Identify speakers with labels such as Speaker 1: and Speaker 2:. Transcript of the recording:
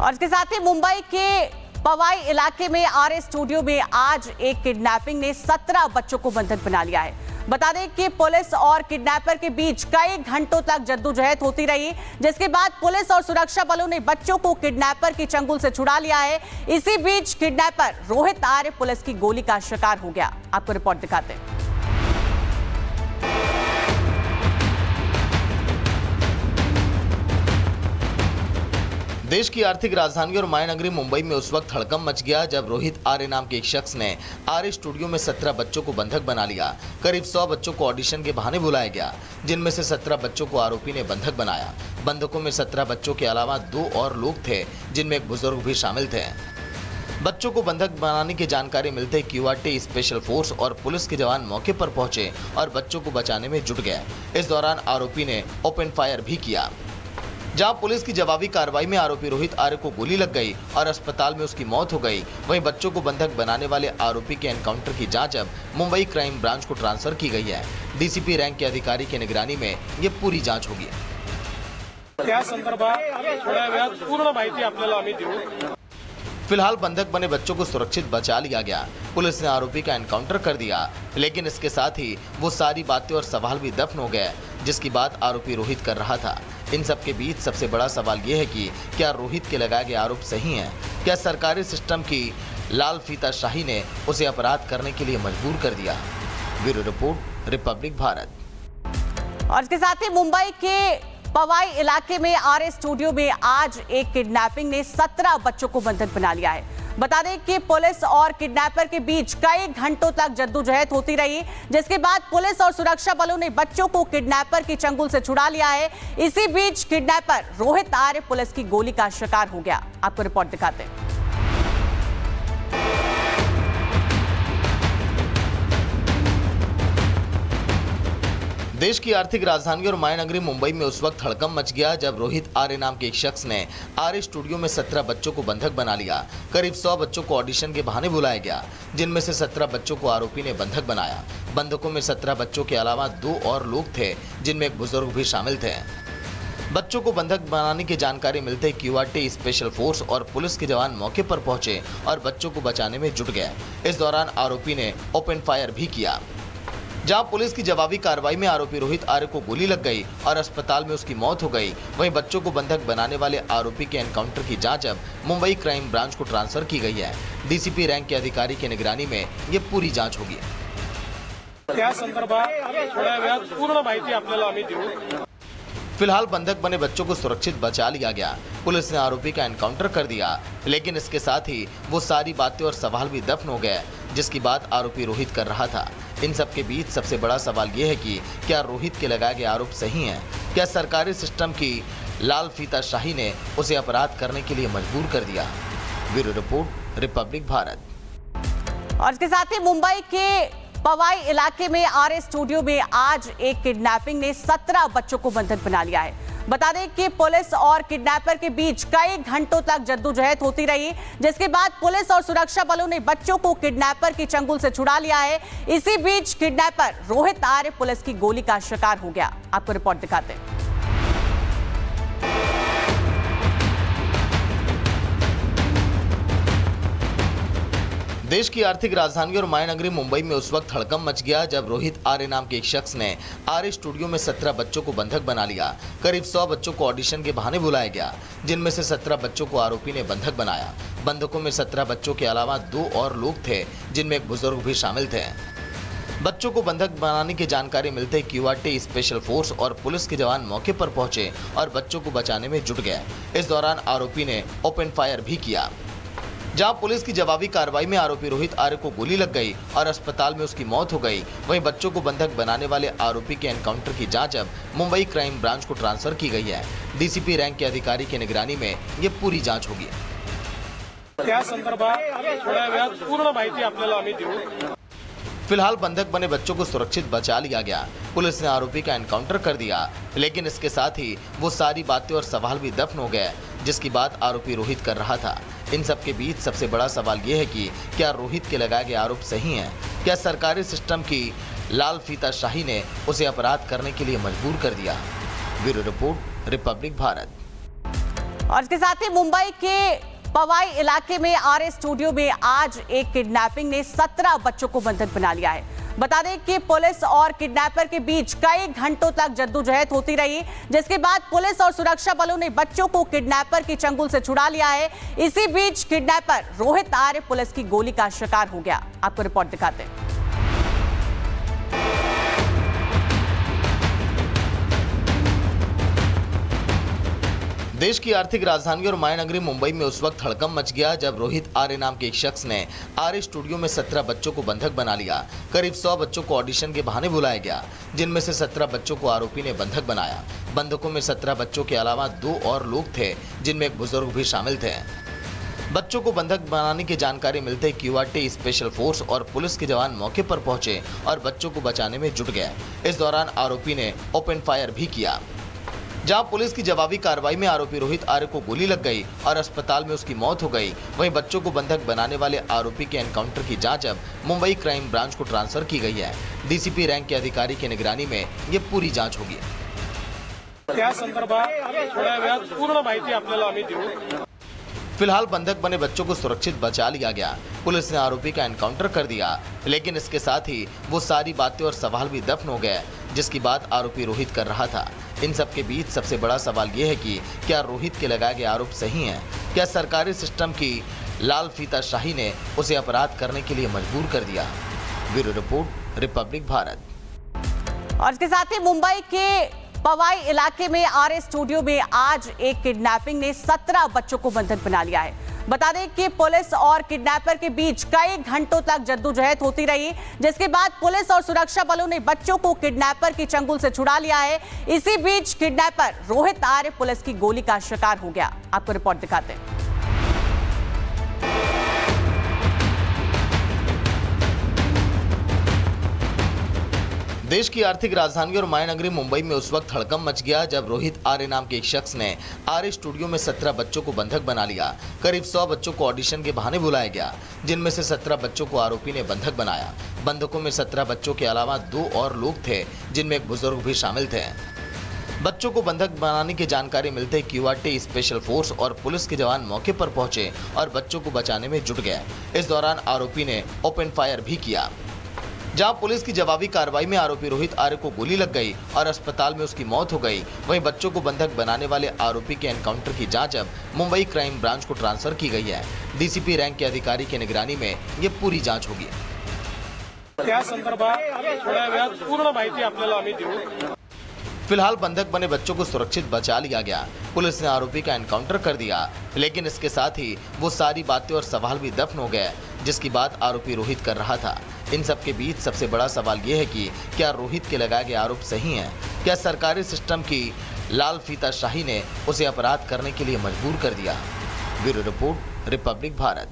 Speaker 1: और इसके साथ ही मुंबई के पवाई इलाके में आरए स्टूडियो में आज एक किडनैपिंग ने 17 बच्चों को बंधक बना लिया है। बता दें कि पुलिस और किडनैपर के बीच कई घंटों तक जद्दोजहद होती रही, जिसके बाद पुलिस और सुरक्षा बलों ने बच्चों को किडनैपर की चंगुल से छुड़ा लिया है। इसी बीच किडनैपर रोहित आर्य पुलिस की गोली का शिकार हो गया। आपको रिपोर्ट दिखाते हैं।
Speaker 2: देश की आर्थिक राजधानी और मायानगरी मुंबई में उस वक्त हड़कंप मच गया जब रोहित आर्य नाम के एक शख्स ने आर्य स्टूडियो में 17 बच्चों को बंधक बना लिया। करीब 100 बच्चों को ऑडिशन के बहाने बुलाया गया, जिनमें से 17 बच्चों को आरोपी ने बंधक बनाया। बंधकों में 17 बच्चों के अलावा 2 और लोग थे, जिनमें एक बुजुर्ग भी शामिल थे। बच्चों को बंधक बनाने की जानकारी मिलते ही क्यूआरटी स्पेशल फोर्स और पुलिस के जवान मौके पर पहुंचे और बच्चों को बचाने में जुट गए। इस दौरान आरोपी ने ओपन फायर भी किया। जहां पुलिस की जवाबी कार्रवाई में आरोपी रोहित आर्य को गोली लग गई और अस्पताल में उसकी मौत हो गई, वहीं बच्चों को बंधक बनाने वाले आरोपी के एनकाउंटर की जांच अब मुंबई क्राइम ब्रांच को ट्रांसफर की गई है। डीसीपी रैंक के अधिकारी की निगरानी में ये पूरी जांच होगी।
Speaker 3: त्या संदर्भात थोड्या वेळात पूर्ण माहिती आपल्याला आम्ही देऊ।
Speaker 2: फिलहाल बंधक बने बच्चों को सुरक्षित बचा लिया गया। पुलिस ने आरोपी का एनकाउंटर कर दिया, लेकिन इसके साथ ही वो सारी बातें और सवाल भी दफन हो गए जिसकी बात आरोपी रोहित कर रहा था। इन सब के बीच सबसे बड़ा सवाल ये है कि क्या रोहित के लगाए गए आरोप सही हैं? क्या सरकारी सिस्टम की लाल फीताशाही ने उसे अपराध करने के लिए मजबूर कर दिया? Bureau report, Republic Bharat.
Speaker 1: और इसके साथ ही मुंबई के पवाई इलाके में आरए स्टूडियो में आज एक किडनैपिंग ने 17 बच्चों को बंधक बना लिया है। बता दें कि पुलिस और किडनैपर के बीच कई घंटों तक जद्दोजहद होती रही, जिसके बाद पुलिस और सुरक्षा बलों ने बच्चों को किडनैपर की चंगुल से छुड़ा लिया है। इसी बीच किडनैपर रोहित आर्य पुलिस की गोली का शिकार हो गया। आपको रिपोर्ट दिखाते हैं।
Speaker 2: देश की आर्थिक राजधानी और मायानगरी मुंबई में उस वक्त हड़कंप मच गया जब रोहित आर्य नाम के एक शख्स ने आर्य स्टूडियो में 17 बच्चों को बंधक बना लिया। करीब 100 बच्चों को ऑडिशन के बहाने बुलाया गया, जिनमें से 17 बच्चों को आरोपी ने बंधक बनाया। बंधकों में 17 बच्चों के अलावा 2 और लोग थे, जिनमें एक बुजुर्ग भी शामिल थे। बच्चों को बंधक बनाने की जानकारी मिलते ही क्यूआरटी स्पेशल फोर्स और पुलिस के जवान मौके पर पहुंचे और बच्चों को बचाने में जुट गए। इस दौरान आरोपी ने ओपन फायर भी किया। जहां पुलिस की जवाबी कार्रवाई में आरोपी रोहित आर्य को गोली लग गई और अस्पताल में उसकी मौत हो गई, वहीं बच्चों को बंधक बनाने वाले आरोपी के एनकाउंटर की जांच अब मुंबई क्राइम ब्रांच को ट्रांसफर की गई है। डीसीपी रैंक के अधिकारी की निगरानी में ये पूरी जांच होगी।
Speaker 3: त्या संदर्भात थोड्या वेळात पूर्ण माहिती आपल्याला आम्ही देऊ।
Speaker 2: फिलहाल बंधक बने बच्चों को सुरक्षित बचा लिया गया। पुलिस ने आरोपी का एनकाउंटर कर दिया, लेकिन इसके साथ ही वो सारी बातें और सवाल भी दफन हो गए जिसकी बात आरोपी रोहित कर रहा था। इन सब के बीच सबसे बड़ा सवाल ये है कि क्या रोहित के लगाए गए आरोप सही हैं? क्या सरकारी सिस्टम की लाल फीताशाही ने उसे अपराध करने के लिए मजबूर कर दिया? Bureau report, Republic Bharat.
Speaker 1: और इसके साथ ही मुंबई के पवाई इलाके में आरए स्टूडियो में आज एक किडनैपिंग ने 17 बच्चों को बंधक बना लिया है। बता दें कि पुलिस और किडनैपर के बीच कई घंटों तक जद्दोजहद होती रही, जिसके बाद पुलिस और सुरक्षा बलों ने बच्चों को किडनैपर की चंगुल से छुड़ा लिया है। इसी बीच किडनैपर रोहित आर्य पुलिस की गोली का शिकार हो गया। आपको रिपोर्ट दिखाते हैं।
Speaker 2: देश की आर्थिक राजधानी और मायानगरी मुंबई में उस वक्त हड़कंप मच गया जब रोहित आर्य नाम के एक शख्स ने आर्य स्टूडियो में 17 बच्चों को बंधक बना लिया। करीब 100 बच्चों को ऑडिशन के बहाने बुलाया गया, जिनमें से 17 बच्चों को आरोपी ने बंधक बनाया। बंधकों में 17 बच्चों के अलावा 2 और लोग थे, जिनमें एक बुजुर्ग भी शामिल थे। बच्चों को बंधक बनाने की जानकारी मिलते ही क्यूआरटी स्पेशल फोर्स और पुलिस के जवान मौके पर पहुंचे और बच्चों को बचाने में जुट गए। इस दौरान आरोपी ने ओपन फायर भी किया। जहां पुलिस की जवाबी कार्रवाई में आरोपी रोहित आर्य को गोली लग गई और अस्पताल में उसकी मौत हो गई, वहीं बच्चों को बंधक बनाने वाले आरोपी के एनकाउंटर की जांच अब मुंबई क्राइम ब्रांच को ट्रांसफर की गई है। डीसीपी रैंक के अधिकारी की निगरानी में ये पूरी जांच होगी।
Speaker 3: त्या संदर्भात थोड्या वेळात पूर्ण माहिती आपल्याला आम्ही देऊ।
Speaker 2: फिलहाल बंधक बने बच्चों को सुरक्षित बचा लिया गया। पुलिस ने आरोपी का एनकाउंटर कर दिया, लेकिन इसके साथ ही वो सारी बातें और सवाल भी दफन हो गए जिसकी बात आरोपी रोहित कर रहा था। इन सब के बीच सबसे बड़ा सवाल ये है कि क्या रोहित के लगाए गए आरोप सही हैं? क्या सरकारी सिस्टम की लाल फीताशाही ने उसे अपराध करने के लिए मजबूर कर दिया? Bureau report, Republic Bharat.
Speaker 1: और इसके साथ ही मुंबई के पवाई इलाके में आरए स्टूडियो में आज एक किडनैपिंग ने 17 बच्चों को बंधक बना लिया है। बता दें कि पुलिस और किडनैपर के बीच कई घंटों तक जद्दोजहद होती रही, जिसके बाद पुलिस और सुरक्षा बलों ने बच्चों को किडनैपर की चंगुल से छुड़ा लिया है। इसी बीच किडनैपर रोहित आर्य पुलिस की गोली का शिकार हो गया। आपको रिपोर्ट दिखाते हैं।
Speaker 2: देश की आर्थिक राजधानी और मायानगरी मुंबई में उस वक्त हड़कंप मच गया जब रोहित आर्य नाम के एक शख्स ने आर्य स्टूडियो में 17 बच्चों को बंधक बना लिया। करीब 100 बच्चों को ऑडिशन के बहाने बुलाया गया, जिनमें से 17 बच्चों को आरोपी ने बंधक बनाया। बंधकों में 17 बच्चों के अलावा 2 और लोग थे, जिनमें एक बुजुर्ग भी शामिल थे। बच्चों को बंधक बनाने की जानकारी मिलते ही क्यूआरटी स्पेशल फोर्स और पुलिस के जवान मौके पर पहुंचे और बच्चों को बचाने में जुट गए। इस दौरान आरोपी ने ओपन फायर भी किया। जहां पुलिस की जवाबी कार्रवाई में आरोपी रोहित आर्य को गोली लग गई और अस्पताल में उसकी मौत हो गई, वहीं बच्चों को बंधक बनाने वाले आरोपी के एनकाउंटर की जांच अब मुंबई क्राइम ब्रांच को ट्रांसफर की गई है। डीसीपी रैंक के अधिकारी की निगरानी में ये पूरी जांच होगी।
Speaker 3: त्या संदर्भात थोड्या वेळात पूर्ण माहिती आपल्याला आम्ही देऊ।
Speaker 2: फिलहाल बंधक बने बच्चों को सुरक्षित बचा लिया गया। पुलिस ने आरोपी का एनकाउंटर कर दिया, लेकिन इसके साथ ही वो सारी बातें और सवाल भी दफन हो गए जिसकी बात आरोपी रोहित कर रहा था। इन सब के बीच सबसे बड़ा सवाल ये है कि क्या रोहित के लगाए गए आरोप सही हैं? क्या सरकारी सिस्टम की लाल फीताशाही ने उसे अपराध करने के लिए मजबूर कर दिया? Bureau report, Republic Bharat.
Speaker 1: और इसके साथ ही मुंबई के पवाई इलाके में आरए स्टूडियो में आज एक किडनैपिंग ने 17 बच्चों को बंधक बना लिया है। बता दें कि पुलिस और किडनैपर के बीच कई घंटों तक जद्दोजहद होती रही, जिसके बाद पुलिस और सुरक्षा बलों ने बच्चों को किडनैपर की चंगुल से छुड़ा लिया है। इसी बीच किडनैपर रोहित आर्य पुलिस की गोली का शिकार हो गया। आपको रिपोर्ट दिखाते हैं।
Speaker 2: देश की आर्थिक राजधानी और मायानगरी मुंबई में उस वक्त हड़कंप मच गया जब रोहित आर्य नाम के एक शख्स ने आर्य स्टूडियो में 17 बच्चों को बंधक बना लिया। करीब 100 बच्चों को ऑडिशन के बहाने बुलाया गया, जिनमें से 17 बच्चों को आरोपी ने बंधक बनाया। बंधकों में 17 बच्चों के अलावा 2 और लोग थे, जिनमें एक बुजुर्ग भी शामिल थे। बच्चों को बंधक बनाने की जानकारी मिलते ही क्यूआरटी स्पेशल फोर्स और पुलिस के जवान मौके पर पहुंचे और बच्चों को बचाने में जुट गए। इस दौरान आरोपी ने ओपन फायर भी किया। जहां पुलिस की जवाबी कार्रवाई में आरोपी रोहित आर्य को गोली लग गई और अस्पताल में उसकी मौत हो गई, वहीं बच्चों को बंधक बनाने वाले आरोपी के एनकाउंटर की जांच अब मुंबई क्राइम ब्रांच को ट्रांसफर की गई है। डीसीपी रैंक के अधिकारी की निगरानी में ये पूरी जांच होगी।
Speaker 3: त्या संदर्भात थोड्या वेळात पूर्ण माहिती आपल्याला आम्ही देऊ।
Speaker 2: फिलहाल बंधक बने बच्चों को सुरक्षित बचा लिया गया। पुलिस ने आरोपी का एनकाउंटर कर दिया, लेकिन इसके साथ ही वो सारी बातें और सवाल भी दफन हो गए जिसकी बात आरोपी रोहित कर रहा था। इन सब के बीच सबसे बड़ा सवाल ये है कि क्या रोहित के लगाए गए आरोप सही हैं? क्या सरकारी सिस्टम की लाल फीताशाही ने उसे अपराध करने के लिए मजबूर कर दिया? Bureau report, Republic Bharat.